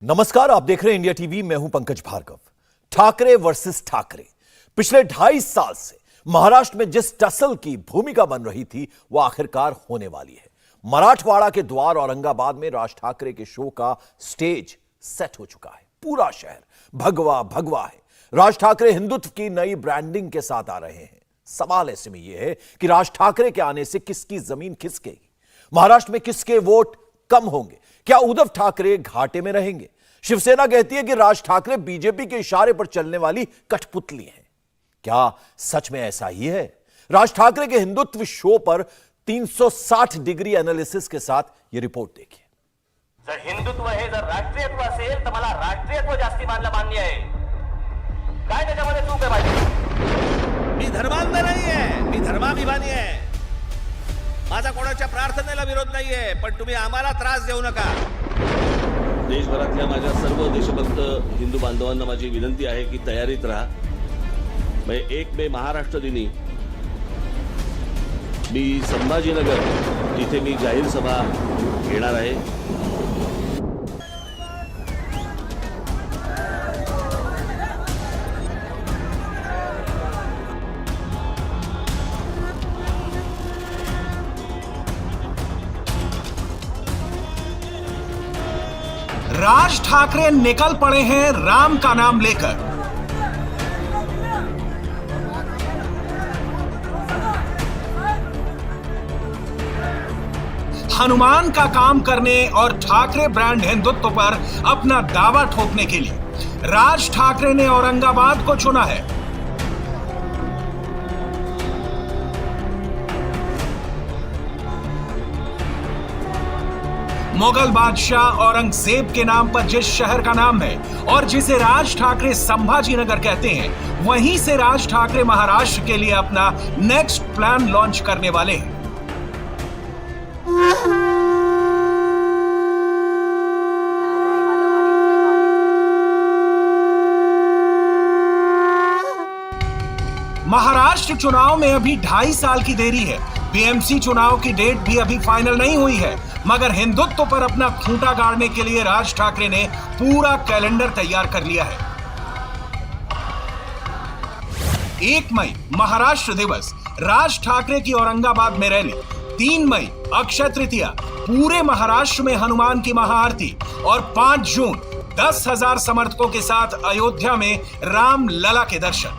नमस्कार, आप देख रहे हैं इंडिया टीवी। मैं हूं पंकज भार्गव। ठाकरे वर्सेस ठाकरे। पिछले 2.5 साल से महाराष्ट्र में जिस टसल की भूमिका बन रही थी वो आखिरकार होने वाली है। मराठवाड़ा के द्वार औरंगाबाद में राज ठाकरे के शो का स्टेज सेट हो चुका है। पूरा शहर भगवा भगवा है। राज ठाकरे हिंदुत्व की नई ब्रांडिंग के साथ आ रहे हैं। सवाल ऐसे में यह है कि राज ठाकरे के आने से किसकी जमीन खिसकेगी, महाराष्ट्र में किसके वोट कम होंगे, क्या उद्धव ठाकरे घाटे में रहेंगे? शिवसेना कहती है कि राज ठाकरे बीजेपी के इशारे पर चलने वाली कठपुतली हैं। क्या सच में ऐसा ही है? राज ठाकरे के हिंदुत्व शो पर 360 डिग्री एनालिसिस के साथ यह रिपोर्ट देखिए। जर हिंदुत्व हे जर राष्ट्रीयत्व असेल तर मला राष्ट्रीयत्व जास्ती मान्य आहे। काय त्याच्यामध्ये चूक आहे माझी? मी धर्मांध नाहीये, मी धर्माभिमानी आहे। माझा कोणाच्या प्रार्थनेला विरोध नाहीये, पण तुम्ही आम्हाला त्रास देऊ नका। देशभरातल्या माझ्या सर्व देशभक्त हिंदू बांधवांना माझी विनंती आहे की तयारीत राहा। मैं 1 मे महाराष्ट्र दिनी मी संभाजीनगर जिथे मी जाहीर सभा घेणार आहे। राज ठाकरे निकल पड़े हैं राम का नाम लेकर। हनुमान का काम करने और ठाकरे ब्रांड हिंदुत्व पर अपना दावा ठोकने के लिए राज ठाकरे ने औरंगाबाद को चुना है। मुगल बादशाह औरंगजेब के नाम पर जिस शहर का नाम है और जिसे राज ठाकरे संभाजीनगर कहते हैं, वहीं से राज ठाकरे महाराष्ट्र के लिए अपना नेक्स्ट प्लान लॉन्च करने वाले हैं। महाराष्ट्र चुनाव में अभी 2.5 साल की देरी है। बीएमसी चुनाव की डेट भी अभी फाइनल नहीं हुई है, मगर हिंदुत्व पर अपना खूंटा गाड़ने के लिए राज ठाकरे ने पूरा कैलेंडर तैयार कर लिया है। 1 मई महाराष्ट्र दिवस, राज ठाकरे की औरंगाबाद में रैली। 3 मई अक्षय तृतीया, पूरे महाराष्ट्र में हनुमान की महाआरती। और 5 जून 10,000 समर्थकों के साथ अयोध्या में राम लला के दर्शन।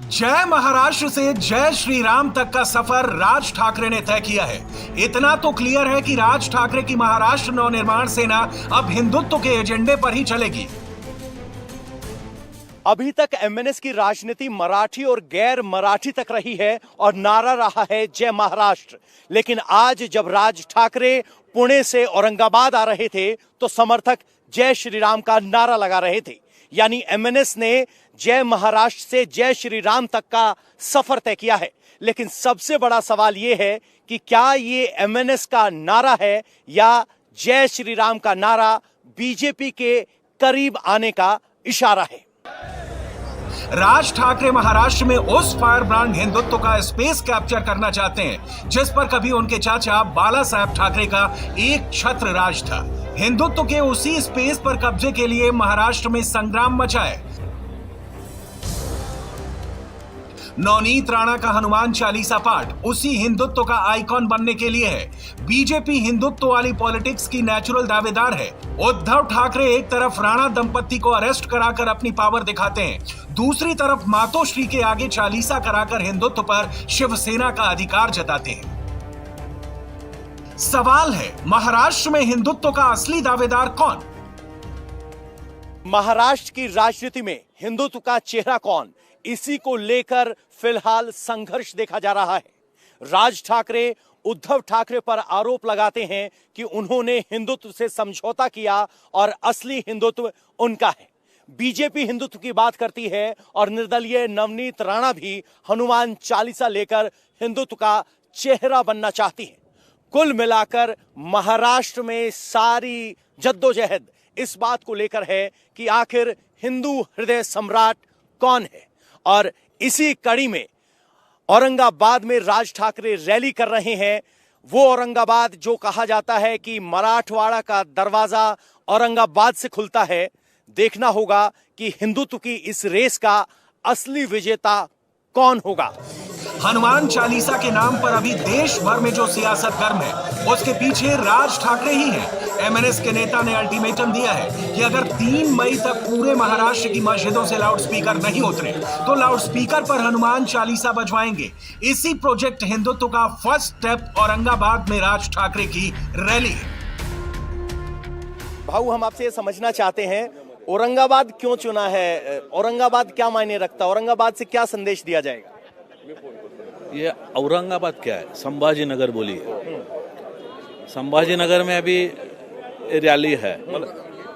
जय महाराष्ट्र से जय श्री राम तक का सफर राज ठाकरे ने तय किया है। इतना तो क्लियर है कि राज ठाकरे की महाराष्ट्र नवनिर्माण सेना अब हिंदुत्व के एजेंडे पर ही चलेगी। अभी तक एमएनएस की राजनीति मराठी और गैर मराठी तक रही है और नारा रहा है जय महाराष्ट्र। लेकिन आज जब राज ठाकरे पुणे से औरंगाबाद आ रहे थे तो समर्थक जय श्री राम का नारा लगा रहे थे। यानी एमएनएस ने जय महाराष्ट्र से जय श्री राम तक का सफर तय किया है। लेकिन सबसे बड़ा सवाल यह है कि क्या ये एमएनएस का नारा है या जय श्री राम का नारा बीजेपी के करीब आने का इशारा है? राज ठाकरे महाराष्ट्र में उस फायर ब्रांड हिंदुत्व का स्पेस कैप्चर करना चाहते हैं जिस पर कभी उनके चाचा बाला साहेब ठाकरे का एक छत्र राज था। हिंदुत्व के उसी स्पेस पर कब्जे के लिए महाराष्ट्र में संग्राम मचा है। नवनीत राणा का हनुमान चालीसा पाठ उसी हिंदुत्व का आइकॉन बनने के लिए है। बीजेपी हिंदुत्व वाली पॉलिटिक्स की नेचुरल दावेदार है। उद्धव ठाकरे एक तरफ राणा दंपत्ति को अरेस्ट कराकर अपनी पावर दिखाते हैं, दूसरी तरफ मातोश्री के आगे चालीसा कराकर हिंदुत्व पर शिवसेना का अधिकार जताते हैं। सवाल है, महाराष्ट्र में हिंदुत्व का असली दावेदार कौन? महाराष्ट्र की राजनीति में हिंदुत्व का चेहरा कौन, इसी को लेकर फिलहाल संघर्ष देखा जा रहा है। राज ठाकरे उद्धव ठाकरे पर आरोप लगाते हैं कि उन्होंने हिंदुत्व से समझौता किया और असली हिंदुत्व उनका है। बीजेपी हिंदुत्व की बात करती है और निर्दलीय नवनीत राणा भी हनुमान चालीसा लेकर हिंदुत्व का चेहरा बनना चाहती है। कुल मिलाकर महाराष्ट्र में सारी जद्दोजहद इस बात को लेकर है कि आखिर हिंदू हृदय सम्राट कौन है। और इसी कड़ी में औरंगाबाद में राज ठाकरे रैली कर रहे हैं। वो औरंगाबाद जो कहा जाता है कि मराठवाड़ा का दरवाजा औरंगाबाद से खुलता है। देखना होगा कि हिंदुत्व की इस रेस का असली विजेता कौन होगा। हनुमान चालीसा के नाम पर अभी देश भर में जो सियासत गर्म है, उसके पीछे राज ठाकरे ही हैं। एमएनएस के नेता ने अल्टीमेटम दिया है कि अगर 3 मई तक पूरे महाराष्ट्र की मस्जिदों से लाउडस्पीकर नहीं उतरे तो लाउडस्पीकर पर हनुमान चालीसा बजवाएंगे। इसी प्रोजेक्ट हिंदुत्व का फर्स्ट स्टेप औरंगाबाद में राज ठाकरे की रैली। भाऊ, हम आपसे ये समझना चाहते हैं, औरंगाबाद क्यों चुना है? औरंगाबाद क्या मायने रखता है? औरंगाबाद से क्या संदेश दिया जाएगा? ये औरंगाबाद क्या है? संभाजी नगर बोलिए। संभाजी नगर में अभी रैली है।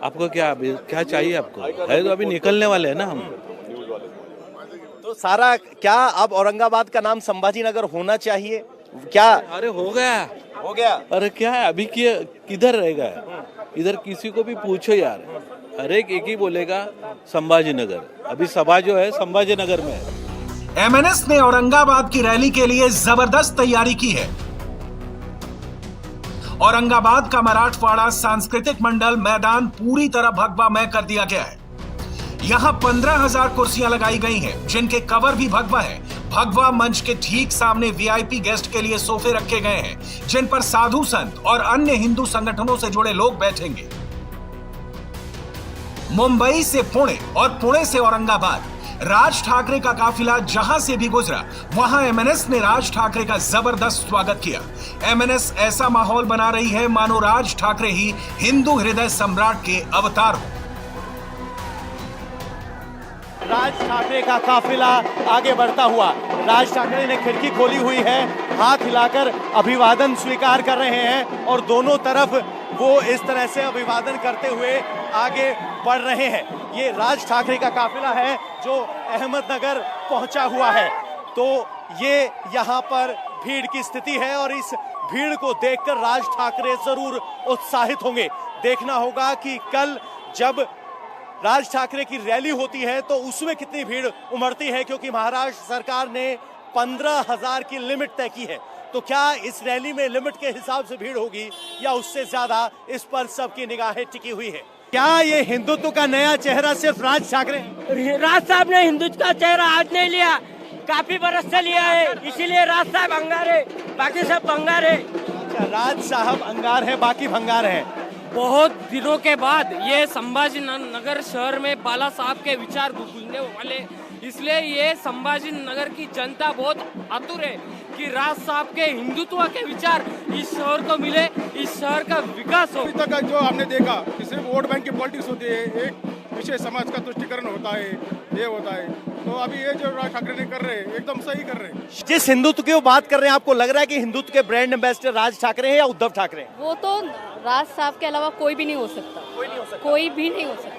आपको क्या चाहिए? आपको है तो अभी निकलने वाले हैं ना हम। तो सारा क्या अब औरंगाबाद का नाम संभाजी नगर होना चाहिए क्या? अरे हो गया। अरे क्या है अभी? किधर रहेगा? इधर किसी को भी पूछो यार, हर एक ही बोलेगा संभाजी नगर। अभी सभा जो है संभाजी नगर में है। एमएनएस ने औरंगाबाद की रैली के लिए जबरदस्त तैयारी की है। औरंगाबाद का मराठवाड़ा सांस्कृतिक मंडल मैदान पूरी तरह भगवामय कर दिया गया है। यहां 15,000 कुर्सियां लगाई गई हैं, जिनके कवर भी भगवा है। भगवा मंच के ठीक सामने वीआईपी गेस्ट के लिए सोफे रखे गए हैं, जिन पर साधु संत और अन्य हिंदू संगठनों से जुड़े लोग बैठेंगे। मुंबई से पुणे और पुणे से औरंगाबाद राज ठाकरे का काफिला जहां से भी गुजरा, वहां एमएनएस ने राज ठाकरे का जबरदस्त स्वागत किया। एमएनएस ऐसा माहौल बना रही है मानो राज ठाकरे ही हिंदू हृदय सम्राट के अवतार हो। राज ठाकरे का काफिला आगे बढ़ता हुआ, राज ठाकरे ने खिड़की खोली हुई है, हाथ हिलाकर अभिवादन स्वीकार कर रहे हैं और दोनों तरफ वो इस तरह से अभिवादन करते हुए आगे बढ़ रहे हैं। ये राज ठाकरे का काफिला है जो अहमदनगर पहुंचा हुआ है। तो ये यहाँ पर भीड़ की स्थिति है और इस भीड़ को देखकर राज ठाकरे जरूर उत्साहित होंगे। देखना होगा कि कल जब राज ठाकरे की रैली होती है तो उसमें कितनी भीड़ उमड़ती है, क्योंकि महाराष्ट्र सरकार ने 15,000 की लिमिट तय की है। तो क्या इस रैली में लिमिट के हिसाब से भीड़ होगी या उससे ज्यादा? इस पर सबकी निगाहें टिकी हुई है। क्या ये हिंदुत्व का नया चेहरा सिर्फ राज ठाकरे? राज साहब ने हिंदुत्व का चेहरा आज नहीं लिया, काफी बरस से लिया है, इसीलिए राज साहब अंगार है, बाकी सब भंगार है। अच्छा, राज साहब अंगार है, बाकी भंगार है। बहुत दिनों के बाद ये संभाजी नगर शहर में बाला साहब के विचार घुलने वाले, इसलिए ये संभाजी नगर की जनता बहुत आतुर है कि राज साहब के हिंदुत्व के विचार इस शहर को मिले, इस शहर का विकास हो। अभी तक जो हमने देखा कि सिर्फ वोट बैंक की पॉलिटिक्स होती है, एक विशेष समाज का तुष्टिकरण होता है, ये होता है। तो अभी ये जो राज ठाकरे ने कर रहे हैं एकदम सही कर रहे हैं। जिस हिंदुत्व की वो बात कर रहे हैं, आपको लग रहा है कि हिंदुत्व के ब्रांड एम्बेसडर राज ठाकरे हैं या उद्धव ठाकरे? वो तो राज साहब के अलावा कोई भी नहीं हो सकता। कोई भी नहीं हो सकता।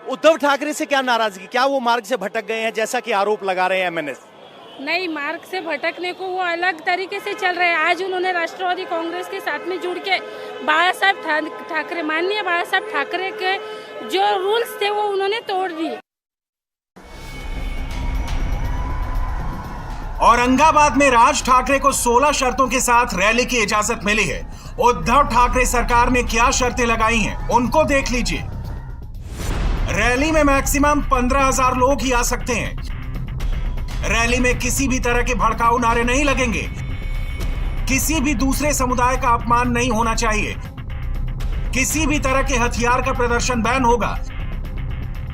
उद्धव ठाकरे से क्या नाराजगी? क्या वो मार्ग से भटक गए हैं जैसा कि आरोप लगा रहे हैं एमएनएस? नहीं, मार्ग से भटकने को वो अलग तरीके से चल रहे हैं। आज उन्होंने राष्ट्रवादी कांग्रेस के साथ में जुड़ के बाला साहब ठाकरे, माननीय बाला साहब ठाकरे के जो रूल्स थे वो उन्होंने तोड़ दिए। औरंगाबाद में राज ठाकरे को 16 शर्तों के साथ रैली की इजाजत मिली है। उद्धव ठाकरे सरकार ने क्या शर्तें लगाई हैं, उनको देख लीजिए। रैली में मैक्सिमम 15,000 लोग ही आ सकते हैं। रैली में किसी भी तरह के भड़काऊ नारे नहीं लगेंगे। किसी भी दूसरे समुदाय का अपमान नहीं होना चाहिए। किसी भी तरह के हथियार का प्रदर्शन बैन होगा।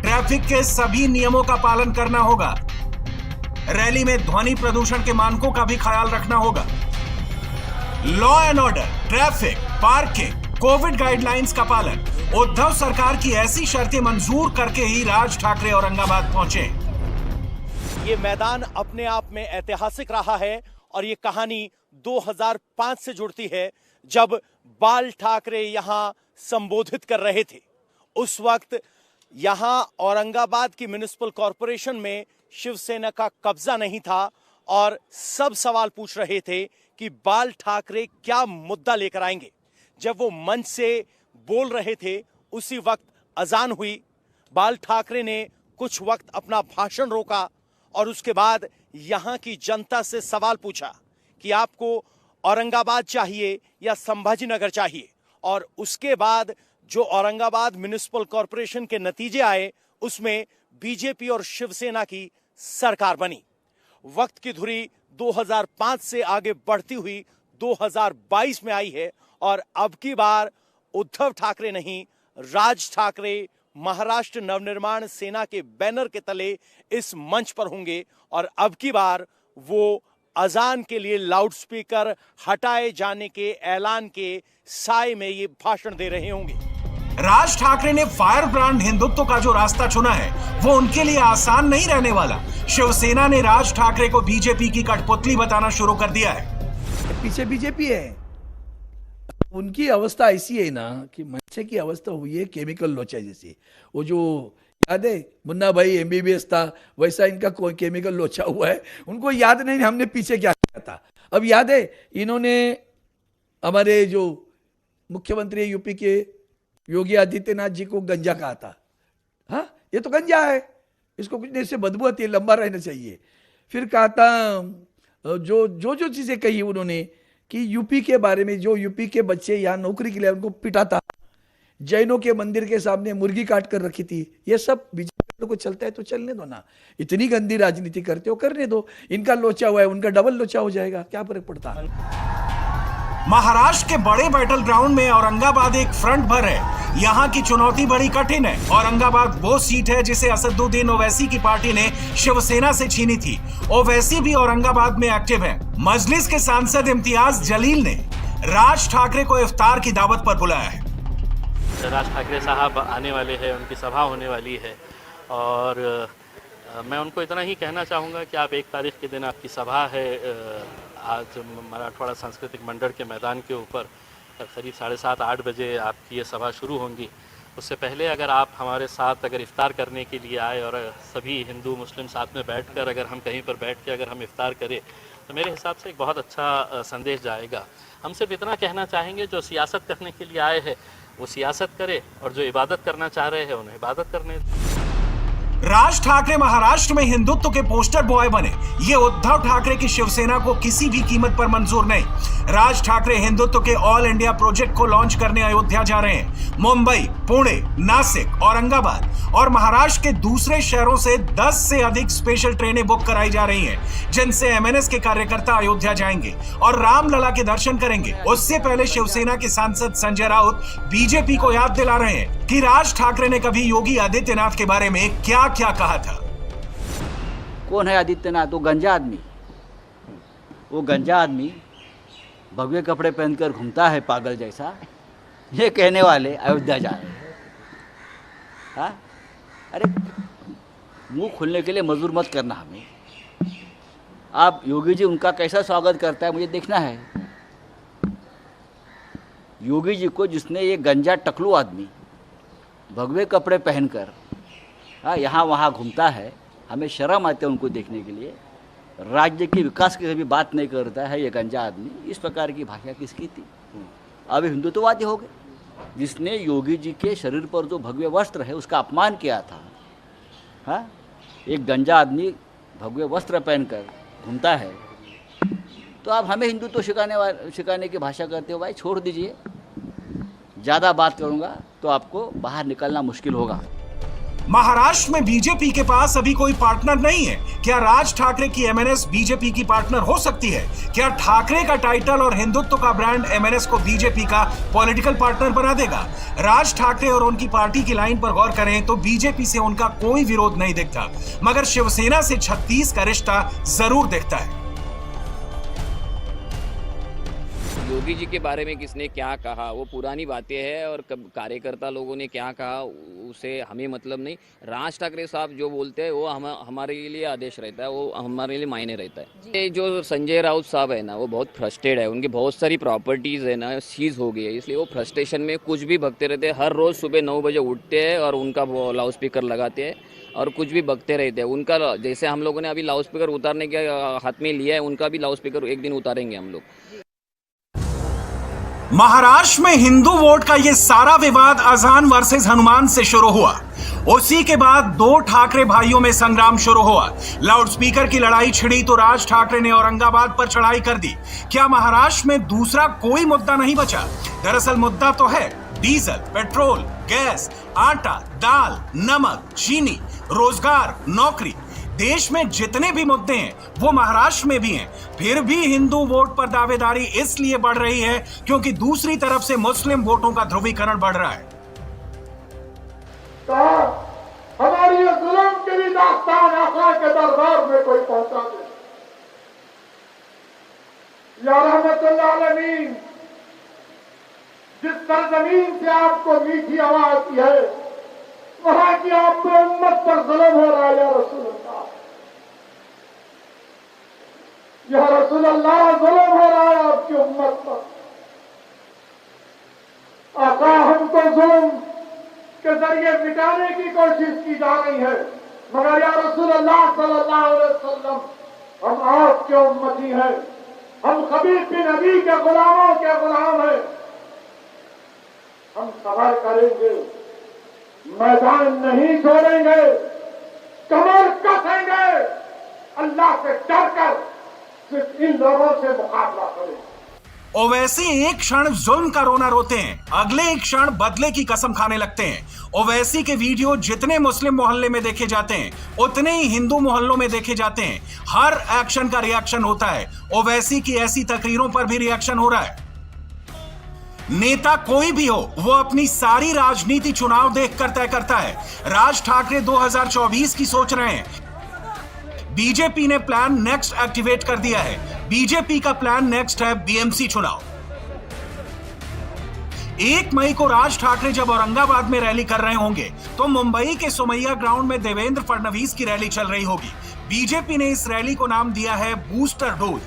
ट्रैफिक के सभी नियमों का पालन करना होगा। रैली में ध्वनि प्रदूषण के मानकों का भी ख्याल रखना होगा। Law and order, traffic, parking, Covid guidelines का पालन। उद्धव सरकार की ऐसी शर्तें मंजूर करके ही राज ठाकरे औरंगाबाद पहुंचे। ये मैदान अपने आप में ऐतिहासिक रहा है और ये कहानी 2005 से जुड़ती है, जब बाल ठाकरे यहां संबोधित कर रहे थे। उस वक्त यहां औरंगाबाद की म्युनिसिपल कॉरपोरेशन में शिवसेना का कब्जा नहीं था और सब सवाल पूछ रहे थे कि बाल ठाकरे क्या मुद्दा लेकर आएंगे। जब वो मंच से बोल रहे थे, उसी वक्त अजान हुई, बाल ठाकरे ने कुछ वक्त अपना भाषण रोका और उसके बाद यहां की जनता से सवाल पूछा कि आपको औरंगाबाद चाहिए या संभाजी नगर चाहिए। और उसके बाद जो औरंगाबाद म्युनिसिपल कॉरपोरेशन के नतीजे आए उसमें बीजेपी और शिवसेना की सरकार बनी। वक्त की धुरी 2005 से आगे बढ़ती हुई 2022 में आई है और अब की बार उद्धव ठाकरे नहीं, राज ठाकरे महाराष्ट्र नवनिर्माण सेना के बैनर के तले इस मंच पर होंगे और अब की बार वो अजान के लिए लाउडस्पीकर हटाए जाने के ऐलान के साए में ये भाषण दे रहे होंगे। राज ठाकरे ने फायर ब्रांड हिंदुत्व का जो रास्ता चुना है वो उनके लिए आसान नहीं रहने वाला। शिवसेना ने राज ठाकरे को बीजेपी की कठपुतली बताना शुरू कर दिया है। पीछे बीजेपी है, उनकी अवस्था ऐसी है ना कि मनसे की अवस्था हुई है केमिकल लोचा जैसी। वो जो याद है मुन्ना भाई एमबीबीएस था, वैसा इनका कोई केमिकल लोचा हुआ है। उनको याद नहीं हमने पीछे क्या किया था। अब याद है इन्होंने हमारे जो मुख्यमंत्री यूपी के योगी आदित्यनाथ जी को गंजा कहा था। हाँ, ये तो गंजा है, इसको कुछ देर से बदबू आती है, लंबा रहना चाहिए। फिर कहा था जो चीजें कही उन्होंने कि यूपी के बारे में, जो यूपी के बच्चे यहाँ नौकरी के लिए उनको पिटा था, जैनों के मंदिर के सामने मुर्गी काट कर रखी थी। ये सब बीजेपी को चलता है तो चलने दो ना, इतनी गंदी राजनीति करते हो करने दो। इनका लोचा हुआ है, उनका डबल लोचा हो जाएगा, क्या फर्क पड़ता है। महाराष्ट्र के बड़े बैटल ग्राउंड में औरंगाबाद एक फ्रंट भर है। यहाँ की चुनौती बड़ी कठिन है। औरंगाबाद वो सीट है जिसे असदुद्दीन ओवैसी की पार्टी ने शिवसेना से छीनी थी। ओवैसी भी औरंगाबाद में एक्टिव है। मजलिस के सांसद इम्तियाज जलील ने राज ठाकरे को इफ्तार की दावत पर बुलाया है। राज ठाकरे साहब आने वाले हैं, उनकी सभा होने वाली है और मैं उनको इतना ही कहना चाहूँगा कि आप 1 तारीख के दिन आपकी सभा है आज मराठवाड़ा सांस्कृतिक मंडल के मैदान के ऊपर करीब 7:30-8 बजे आपकी ये सभा शुरू होंगी। उससे पहले अगर आप हमारे साथ अगर इफ्तार करने के लिए आए और सभी हिंदू मुस्लिम साथ में बैठकर अगर हम कहीं पर बैठ के अगर हम इफ्तार करें तो मेरे हिसाब से एक बहुत अच्छा संदेश जाएगा। हम सिर्फ इतना कहना चाहेंगे जो सियासत करने के लिए आए हैं वो सियासत करे और जो इबादत करना चाह रहे हैं उन्हें इबादत करने। राज ठाकरे महाराष्ट्र में हिंदुत्व के पोस्टर बॉय बने। ये उद्धव ठाकरे की शिवसेना को किसी भी कीमत पर मंजूर नहीं। राज ठाकरे हिंदुत्व के ऑल इंडिया प्रोजेक्ट को लॉन्च करने अयोध्या जा रहे हैं। मुंबई, पुणे, नासिक, औरंगाबाद और महाराष्ट्र के दूसरे शहरों से 10 से अधिक स्पेशल ट्रेनें बुक कराई जा रही हैं, जिनसे एमएनएस के कार्यकर्ता अयोध्या जाएंगे और रामलला के दर्शन करेंगे। उससे पहले शिवसेना के सांसद संजय राउत बीजेपी को याद दिला रहे हैं कि राज ठाकरे ने कभी योगी आदित्यनाथ के बारे में क्या कहा था। कौन है आदित्यनाथ? वो गंजा आदमी। वो गंजा आदमी भगवे कपड़े पहनकर घूमता है पागल जैसा। ये कहने वाले अयोध्या जा रहे हैं। हाँ, अरे मुंह खोलने के लिए मजबूर मत करना हमें। आप योगी जी उनका कैसा स्वागत करता है मुझे देखना है। योगी जी को जिसने ये गंजा टकलू आदमी भगवे कपड़े पहनकर हाँ यहाँ वहाँ घूमता है, हमें शर्म आती है उनको देखने के लिए। राज्य के विकास की कभी बात नहीं करता है ये गंजा आदमी। इस प्रकार की भाषा किसकी थी? अब हिंदुत्ववादी हो गए। जिसने योगी जी के शरीर पर जो भगवे वस्त्र है उसका अपमान किया था। हाँ, एक गंजा आदमी भगवे वस्त्र पहनकर घूमता है तो आप हमें हिंदुत्व सिखाने की भाषा करते हो। भाई छोड़ दीजिए, ज़्यादा बात करूँगा तो आपको बाहर निकलना मुश्किल होगा। महाराष्ट्र में बीजेपी के पास अभी कोई पार्टनर नहीं है। क्या राज ठाकरे की एमएनएस बीजेपी की पार्टनर हो सकती है? क्या ठाकरे का टाइटल और हिंदुत्व का ब्रांड एमएनएस को बीजेपी का पॉलिटिकल पार्टनर बना देगा? राज ठाकरे और उनकी पार्टी की लाइन पर गौर करें तो बीजेपी से उनका कोई विरोध नहीं दिखता, मगर शिवसेना से 36 का रिश्ता जरूर दिखता है। योगी जी के बारे में किसने क्या कहा वो पुरानी बातें हैं और कार्यकर्ता लोगों ने क्या कहा उसे हमें मतलब नहीं। राज ठाकरे साहब जो बोलते हैं वो हमारे लिए आदेश रहता है, वो हमारे लिए मायने रहता है। ये जो संजय राउत साहब है ना वो बहुत फ्रस्ट्रेटेड है। उनकी बहुत सारी प्रॉपर्टीज़ है ना सीज हो गई है, इसलिए वो फ्रस्ट्रेशन में कुछ भी बकते रहते हैं। हर रोज़ सुबह 9 बजे उठते हैं और उनका लाउड स्पीकर लगाते हैं और कुछ भी बकते रहते हैं। उनका जैसे हम लोगों ने अभी लाउड स्पीकर उतारने के हाथ में लिया है, उनका भी लाउड स्पीकर एक दिन उतारेंगे हम लोग। महाराष्ट्र में हिंदू वोट का ये सारा विवाद अजान वर्सेस हनुमान से शुरू हुआ। उसी के बाद दो ठाकरे भाइयों में संग्राम शुरू हुआ। लाउडस्पीकर की लड़ाई छिड़ी तो राज ठाकरे ने औरंगाबाद पर चढ़ाई कर दी। क्या महाराष्ट्र में दूसरा कोई मुद्दा नहीं बचा? दरअसल मुद्दा तो है डीजल, पेट्रोल, गैस, आटा, दाल, नमक, चीनी, रोजगार, नौकरी। देश में जितने भी मुद्दे हैं वो महाराष्ट्र में भी हैं। फिर भी हिंदू वोट पर दावेदारी इसलिए बढ़ रही है क्योंकि दूसरी तरफ से मुस्लिम वोटों का ध्रुवीकरण बढ़ रहा है। हमारी ये जुल्म की भी दास्तान आका के दरबार में कोई पहुंचा दे। या रहमतुल्लाह अलमीन, जिस सरजमीन से आपको मीठी आवाज आती है वहां की आप पे उम्मत पर जुल्म हो रहा है। या रसूल अल्लाह, या रसूल अल्लाह, जुल्म हो रहा है आपकी उम्मत पर। आका, हमको जुल्म के जरिए मिटाने की कोशिश की जा रही है, मगर या रसूल अल्लाह सल्लल्लाहु अलैहि वसल्लम, हम आपके उम्मती हैं, हम खबीब बिन नबी के गुलामों के गुलाम हैं। हम सबर करेंगे, मैदान नहीं छोड़ेंगे, कमर कसेंगे, अल्लाह से डरकर सिर्फ इन लोगों से मुकाबला करेंगे। ओवैसी एक क्षण जुल्म का रोना रोते हैं, अगले एक क्षण बदले की कसम खाने लगते हैं। ओवैसी के वीडियो जितने मुस्लिम मोहल्ले में देखे जाते हैं उतने ही हिंदू मोहल्लों में देखे जाते हैं। हर एक्शन का रिएक्शन होता है। ओवैसी की ऐसी तकरीरों पर भी रिएक्शन हो रहा है। नेता कोई भी हो, वो अपनी सारी राजनीति चुनाव देखकर तय करता है। राज ठाकरे 2024 की सोच रहे हैं। बीजेपी ने प्लान नेक्स्ट एक्टिवेट कर दिया है। बीजेपी का प्लान नेक्स्ट है बीएमसी चुनाव। 1 मई को राज ठाकरे जब औरंगाबाद में रैली कर रहे होंगे तो मुंबई के सोमैया ग्राउंड में देवेंद्र फडणवीस की रैली चल रही होगी। बीजेपी ने इस रैली को नाम दिया है बूस्टर डोज।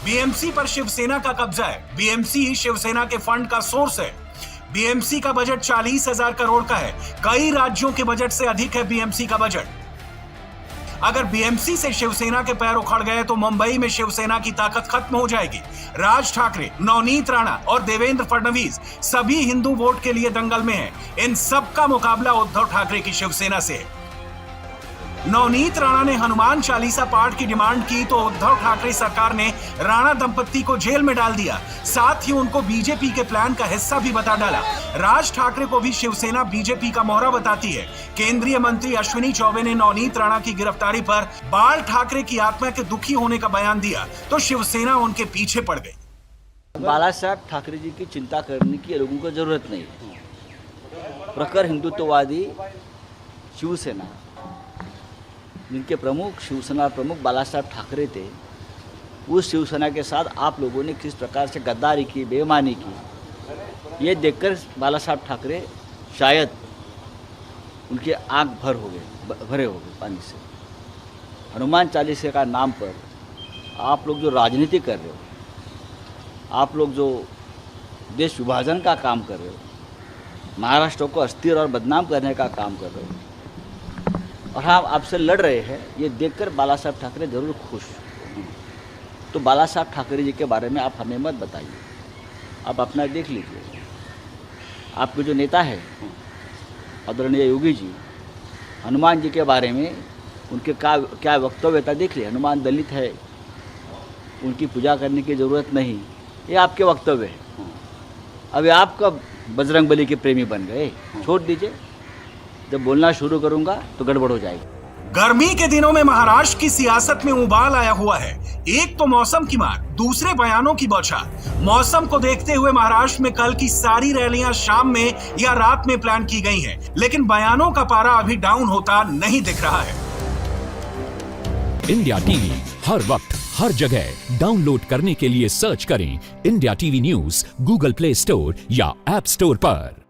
बीएमसी पर शिवसेना का कब्जा है। बीएमसी शिवसेना के फंड का सोर्स है। बीएमसी का बजट 40,000 करोड़ का है। कई राज्यों के बजट से अधिक है बीएमसी का बजट। अगर बीएमसी से शिवसेना के पैर उखड़ गए तो मुंबई में शिवसेना की ताकत खत्म हो जाएगी। राज ठाकरे, नवनीत राणा और देवेंद्र फडणवीस सभी हिंदू वोट के लिए दंगल में हैं। इन सब का मुकाबला उद्धव ठाकरे की शिवसेना से है। नवनीत राणा ने हनुमान चालीसा पाठ की डिमांड की तो उद्धव ठाकरे सरकार ने राणा दंपत्ति को जेल में डाल दिया। साथ ही उनको बीजेपी के प्लान का हिस्सा भी बता डाला। राज ठाकरे को भी शिवसेना बीजेपी का मोहरा बताती है। केंद्रीय मंत्री अश्विनी चौबे ने नवनीत राणा की गिरफ्तारी पर बाल ठाकरे की आत्मा के दुखी होने का बयान दिया तो शिवसेना उनके पीछे पड़ गई। बाला साहब ठाकरे जी की चिंता करने की लोगों को जरूरत नहीं है। प्रखर हिंदुत्ववादी शिवसेना, जिनके प्रमुख शिवसेना प्रमुख बाला साहब ठाकरे थे, उस शिवसेना के साथ आप लोगों ने किस प्रकार से गद्दारी की, बेईमानी की, ये देखकर बाला साहब ठाकरे शायद उनके आंख भरे हो गए पानी से। हनुमान चालीसा का नाम पर आप लोग जो राजनीति कर रहे हो, आप लोग जो देश विभाजन का काम कर रहे हो, महाराष्ट्र को अस्थिर और बदनाम करने का काम कर रहे हो और हम आपसे लड़ रहे हैं, ये देखकर बाला साहब ठाकरे जरूर खुश। तो बाला साहब ठाकरे जी के बारे में आप हमें मत बताइए, आप अपना देख लीजिए। आपके जो नेता है आदरणीय योगी जी, हनुमान जी के बारे में उनके क्या वक्तव्य था देख लीजिए। हनुमान दलित है, उनकी पूजा करने की ज़रूरत नहीं, ये आपके वक्तव्य है। अभी आप कब बजरंगबली के प्रेमी बन गए? छोड़ दीजिए, जब बोलना शुरू करूंगा तो गड़बड़ हो जाएगी। गर्मी के दिनों में महाराष्ट्र की सियासत में उबाल आया हुआ है। एक तो मौसम की मार, दूसरे बयानों की बौछार। मौसम को देखते हुए महाराष्ट्र में कल की सारी रैलियां शाम में या रात में प्लान की गई हैं, लेकिन बयानों का पारा अभी डाउन होता नहीं दिख रहा है। इंडिया टीवी हर वक्त हर जगह डाउनलोड करने के लिए सर्च करें India TV news Google play store या ऐप स्टोर पर।